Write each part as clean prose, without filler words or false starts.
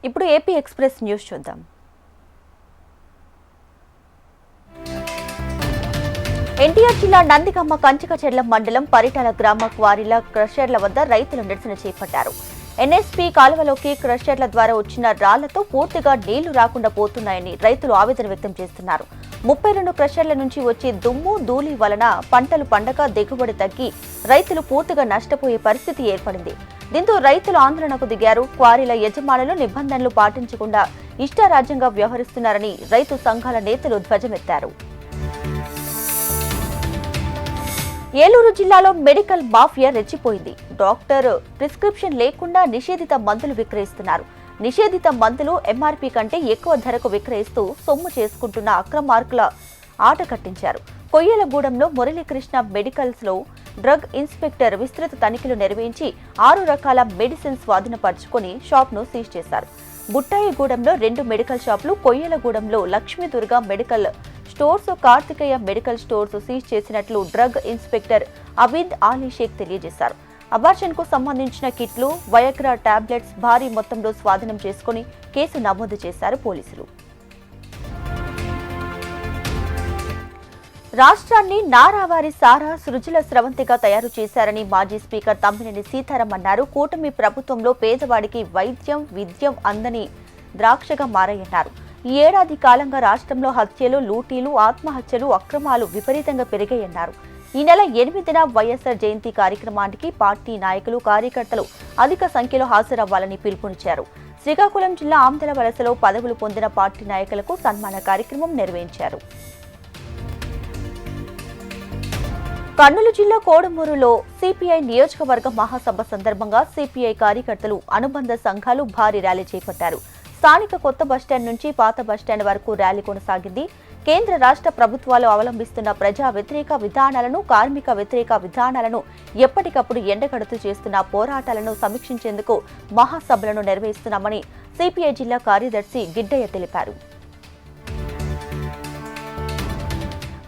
ఇప్పుడు AP express news చూద్దాం. ఎన్టీఆర్ జిల్లా నందిగామ కంచికచెర్ల మండలం పరిటాల గ్రామ క్వారీల క్రషర్ల వద్ద రైతులు నిరసన చేపట్టారు. ఎన్ఎస్పీ కాలువలోకి క్రషర్ల ద్వారా వచ్చిన రాళ్లతో పూర్తిగా నీళ్లు రాకుండా పోతున్నాయని రైతులు ఆవేదన వ్యక్తం చేస్తున్నారు. 32 క్రషర్ల నుంచి వచ్చే దుమ్ము ధూళి వలన పంటలు పండక దిగుబడి తగ్గి రైతులు పూర్తిగా నష్టపోయే పరిస్థితి ఏర్పడింది. దీంతో రైతులు ఆందోళనకు దిగారు. క్వారీల యజమానులు నిబంధనలు పాటించకుండా ఇష్టారాజ్యంగా వ్యవహరిస్తున్నారని రైతు సంఘాల నేతలు ధ్వజమెత్తారు. ఏలూరు జిల్లాలో మెడికల్ మాఫియా రెచ్చిపోయింది. డాక్టర్ ప్రిస్క్రిప్షన్ లేకుండా నిషేధిత మందులు విక్రయిస్తున్నారు. నిషేధిత మందులు ఎంఆర్పీ కంటే ఎక్కువ ధరకు విక్రయిస్తూ సొమ్ము చేసుకుంటున్న అక్రమార్కుల ఆట కట్టించారు. కొయ్యలగూడెంలో మురళీకృష్ణ మెడికల్స్ లో డ్రగ్ ఇన్స్పెక్టర్ విస్తృత తనిఖీలు నిర్వహించి 6 రకాల మెడిసిన్స్ స్వాధీనపరుచుకుని షాప్ ను సీజ్ చేశారు. బుట్టాయిగూడెంలో 2 మెడికల్ షాపులు, కొయ్యలగూడెంలో Lakshmidurga medical stores, Karthikeya medical stores seize చేసినట్లు డ్రగ్ ఇన్స్పెక్టర్ అబీద్ ఆలీ షేక్ తెలియజేశారు. అబార్షన్ కు సంబంధించిన కిట్లు, వయాగ్రా టాబ్లెట్స్ భారీ మొత్తంలో స్వాధీనం చేసుకుని కేసు నమోదు చేశారు పోలీసులు. రాష్ట్రాన్ని నారావారి సారా సృజుల స్రవంతిగా తయారు చేశారని మాజీ స్పీకర్ తమ్మినేని సీతారాం అన్నారు. కూటమి ప్రభుత్వంలో పేదవాడికి వైద్యం, విద్యం అందని ద్రాక్షగా మారాయన్నారు. ఈ ఏడాది కాలంగా రాష్ట్రంలో హత్యలు, లూటీలు, ఆత్మహత్యలు, అక్రమాలు విపరీతంగా పెరిగాయన్నారు. ఈ నెల 8న వైఎస్ఆర్ జయంతి కార్యక్రమానికి పార్టీ నాయకులు, కార్యకర్తలు అధిక సంఖ్యలో హాజరవ్వాలని పిలుపునిచ్చారు. శ్రీకాకుళం జిల్లా ఆమ్దల వలసలో పదవులు పొందిన పార్టీ నాయకులకు సన్మాన కార్యక్రమం నిర్వహించారు. కర్నూలు జిల్లా కోడుమూరులో సిపిఐ నియోజకవర్గ మహాసభ సందర్భంగా సిపిఐ కార్యకర్తలు, అనుబంధ సంఘాలు భారీ ర్యాలీ చేపట్టారు. స్థానిక కొత్త బస్టాండ్ నుంచి పాత బస్టాండ్ వరకు ర్యాలీ కొనసాగింది. కేంద్ర రాష్ట్ర ప్రభుత్వాలు అవలంబిస్తున్న ప్రజా వ్యతిరేక విధానాలను, కార్మిక వ్యతిరేక విధానాలను ఎప్పటికప్పుడు ఎండగడుతూ చేస్తున్న పోరాటాలను సమీక్షించేందుకు మహాసభలను నిర్వహిస్తున్నామని సిపిఐ జిల్లా కార్యదర్శి గిడ్డయ్య తెలిపారు.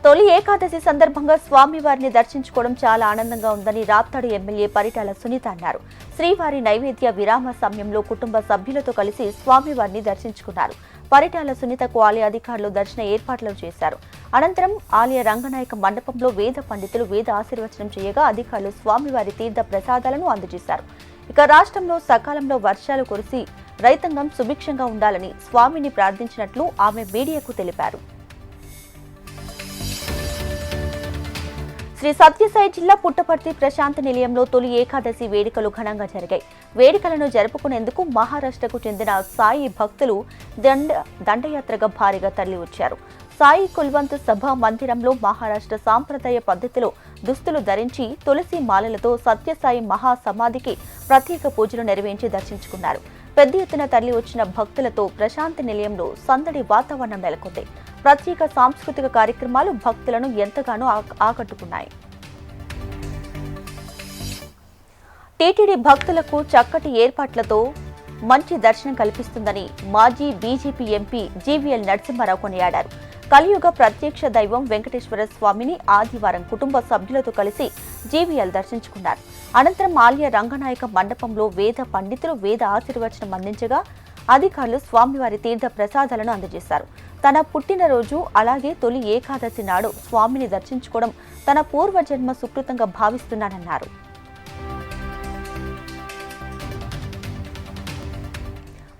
తొలి ఏకాదశి సందర్భంగా స్వామివారిని దర్శించుకోవడం చాలా ఆనందంగా ఉందని రాప్తాడు ఎమ్మెల్యే పరిటాల సునీత అన్నారు. శ్రీవారి నైవేద్య విరామ సమయంలో కుటుంబ సభ్యులతో కలిసి స్వామివారిని దర్శించుకున్నారు. పరిటాల సునీతకు ఆలయ అధికారులు దర్శన ఏర్పాట్లు చేశారు. అనంతరం ఆలయ రంగనాయక మండపంలో వేద పండితులు వేద ఆశీర్వచనం చేయగా అధికారులు స్వామివారి తీర్థ ప్రసాదాలను అందజేశారు. ఇక రాష్ట్రంలో సకాలంలో వర్షాలు కురిసి రైతాంగం సుభిక్షంగా ఉండాలని స్వామిని ప్రార్థించినట్లు ఆమె మీడియాకు తెలిపారు. శ్రీ సత్యసాయి జిల్లా పుట్టపర్తి ప్రశాంత నిలయంలో తొలి ఏకాదశి వేడుకలు ఘనంగా జరిగాయి. వేడుకలను జరుపుకునేందుకు మహారాష్ట్రకు చెందిన సాయి భక్తులు దండయాత్రగా భారీగా తరలివచ్చారు. సాయి కుల్వంత్ సభ మందిరంలో మహారాష్ట్ర సాంప్రదాయ పద్ధతిలో దుస్తులు ధరించి తులసి మాలలతో సత్యసాయి మహాసమాధికి ప్రత్యేక పూజలు నిర్వహించి దర్శించుకున్నారు. పెద్ద ఎత్తున తరలి వచ్చిన భక్తులతో ప్రశాంతి నిలయంలో సందడి వాతావరణం నెలకొంది. ప్రత్యేక సాంస్కృతిక కార్యక్రమాలు భక్తులను ఎంతగానో ఆకట్టుకున్నాయి. టీటీడీ భక్తులకు చక్కటి ఏర్పాట్లతో మంచి దర్శనం కల్పిస్తుందని మాజీ బీజేపీ ఎంపీ జీవీఎల్ నరసింహారావు కొనియాడారు. కలియుగ ప్రత్యక్ష దైవం వెంకటేశ్వర స్వామిని ఆదివారం కుటుంబ సభ్యులతో కలిసి జీవీఎల్ దర్శించుకున్నారు. అనంతరం ఆలయ రంగనాయక మండపంలో వేద పండితులు వేద ఆశీర్వచనం అందించగా అధికారులు స్వామివారి తీర్థ ప్రసాదాలను అందజేశారు. తన పుట్టినరోజు అలాగే తొలి ఏకాదశి నాడు స్వామిని దర్శించుకోవడం తన పూర్వజన్మ సుకృతంగా భావిస్తున్నానన్నారు.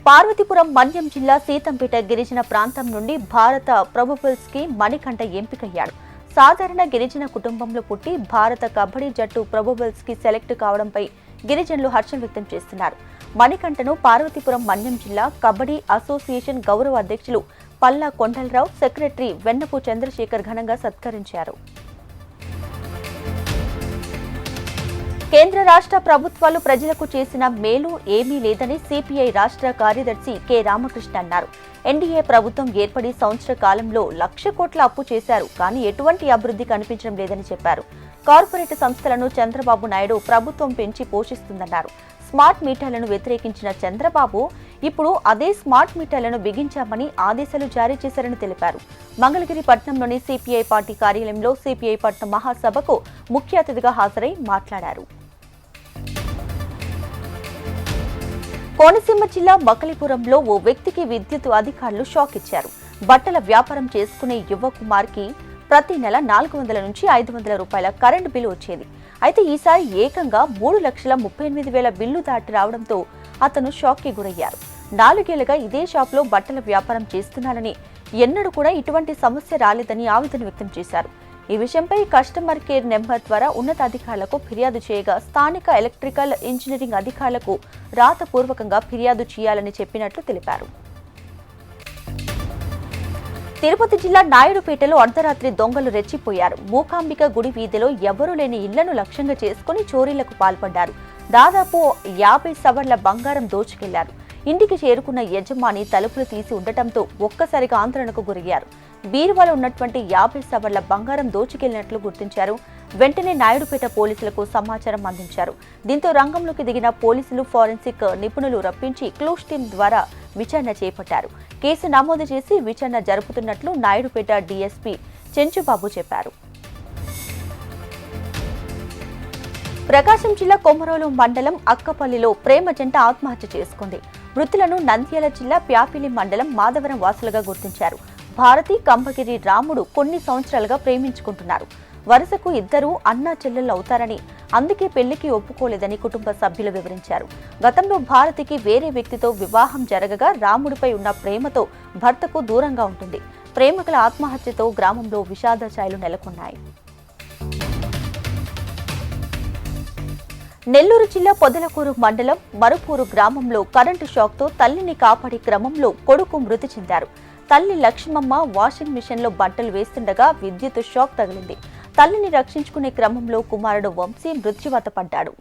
పార్వతీపురం మన్యం జిల్లా సీతంపేట గిరిజన ప్రాంతం నుండి భారత ప్రొబబుల్స్ కి మణికంఠ ఎంపికయ్యాడు. సాధారణ గిరిజన కుటుంబంలో పుట్టి భారత కబడ్డీ జట్టు ప్రొబబుల్స్ కి సెలెక్ట్ కావడంపై గిరిజనులు హర్షం వ్యక్తం చేస్తున్నారు. మణికంఠను పార్వతీపురం మన్యం జిల్లా కబడ్డీ అసోసియేషన్ గౌరవ అధ్యక్షులు పల్లా కొండలరావు, సెక్రటరీ వెన్నపు చంద్రశేఖర్ ఘనంగా సత్కరించారు. కేంద్ర రాష్ట్ర ప్రభుత్వాలు ప్రజలకు చేసిన మేలు ఏమీ లేదని సిపిఐ రాష్ట్ర కార్యదర్శి కె రామకృష్ణ అన్నారు. ఎన్డీఏ ప్రభుత్వం ఏర్పడి సంవత్సర కాలంలో 1,00,000 కోట్ల అప్పు చేశారు, కానీ ఎటువంటి అభివృద్ధి కనిపించడం లేదని చెప్పారు. కార్పొరేట్ సంస్థలను చంద్రబాబు నాయుడు ప్రభుత్వం పెంచి పోషిస్తుందన్నారు. స్మార్ట్ మీటర్లను వ్యతిరేకించిన చంద్రబాబు ఇప్పుడు అదే స్మార్ట్ మీటర్లను బిగించామని ఆదేశాలు జారీ చేశారని తెలిపారు. మంగళగిరి పట్టణంలోని సిపిఐ పార్టీ కార్యాలయంలో సిపిఐ పట్నం మహాసభకు ముఖ్య అతిథిగా హాజరై మాట్లాడారు. కోనసీమ జిల్లా మకలిపురంలో ఓ వ్యక్తికి విద్యుత్ అధికారులు షాక్ ఇచ్చారు. బట్టల వ్యాపారం చేసుకునే యువ కుమార్కి ప్రతి నెల 400 నుంచి 500 రూపాయల కరెంటు బిల్లు వచ్చేది. అయితే ఈసారి ఏకంగా 3,38,000 బిల్లు దాటి రావడంతో అతను షాక్ కి గురయ్యారు. 4 ఏళ్లుగా ఇదే షాప్లో బట్టల వ్యాపారం చేస్తున్నానని, ఎన్నడూ కూడా ఇటువంటి సమస్య రాలేదని ఆవేదన వ్యక్తం చేశారు. ఈ విషయంపై కస్టమర్ కేర్ నెంబర్ ద్వారా ఉన్నతాధికారులకు ఫిర్యాదు చేయగా స్థానిక ఎలక్ట్రికల్ ఇంజనీరింగ్ అధికారులకు రాతపూర్వకంగా ఫిర్యాదు చేయాలని చెప్పినట్లు తెలిపారు. తిరుపతి జిల్లా నాయుడుపేటలో అర్ధరాత్రి దొంగలు రెచ్చిపోయారు. మూకాంబిక గుడి వీధిలో ఎవరూ లేని ఇళ్లను లక్ష్యంగా చేసుకుని చోరీలకు పాల్పడ్డారు. దాదాపు 50 సవర్ల బంగారం దోచుకెళ్లారు. ఇంటికి చేరుకున్న యజమాని తలుపులు తీసి ఉండటంతో ఒక్కసారిగా ఆందోళనకు గురయ్యారు. బీరువాలో ఉన్నటువంటి 50 సవర్ల బంగారం దోచుకెళ్లినట్లు గుర్తించారు. వెంటనే నాయుడుపేట పోలీసులకు సమాచారం అందించారు. దీంతో రంగంలోకి దిగిన పోలీసులు ఫోరెన్సిక్ నిపుణులు రప్పించి క్లూస్ టీం ద్వారా విచారణ చేపట్టారు. కేసు నమోదు చేసి విచారణ జరుపుతున్నట్లు నాయుడుపేట డీఎస్పీ చెంచుబాబు చెప్పారు. ప్రకాశం జిల్లా కొమరోలు మండలం అక్కపల్లిలో ప్రేమ జంట ఆత్మహత్య చేసుకుంది. మృతులను నంద్యాల జిల్లా ప్యాపిలి మండలం మాధవరం వాసులుగా గుర్తించారు. భారతి కంబగిరి రాముడు కొన్ని సంవత్సరాలుగా ప్రేమించుకుంటున్నారు. వరుసకు ఇద్దరూ అన్నా చెల్లెళ్ళు అవుతారని, అందుకే పెళ్లికి ఒప్పుకోలేదని కుటుంబ సభ్యులు వివరించారు. గతంలో భారతికి వేరే వ్యక్తితో వివాహం జరగగా రాముడిపై ఉన్న ప్రేమతో భర్తకు దూరంగా ఉంటుంది. ప్రేమికుల ఆత్మహత్యతో గ్రామంలో విషాద ఛాయలు నెలకొన్నాయి. నెల్లూరు జిల్లా పొదలకూరు మండలం మరుపూరు గ్రామంలో కరెంటు షాక్తో తల్లిని కాపాడే క్రమంలో కొడుకు మృతి చెందారు. తల్లి లక్ష్మమ్మ వాషింగ్ మిషన్లో బట్టలు వేస్తుండగా విద్యుత్ షాక్ తగిలింది. తల్లిని రక్షించుకునే క్రమంలో కుమారుడు వంశీ మృత్యువాత పడ్డాడు.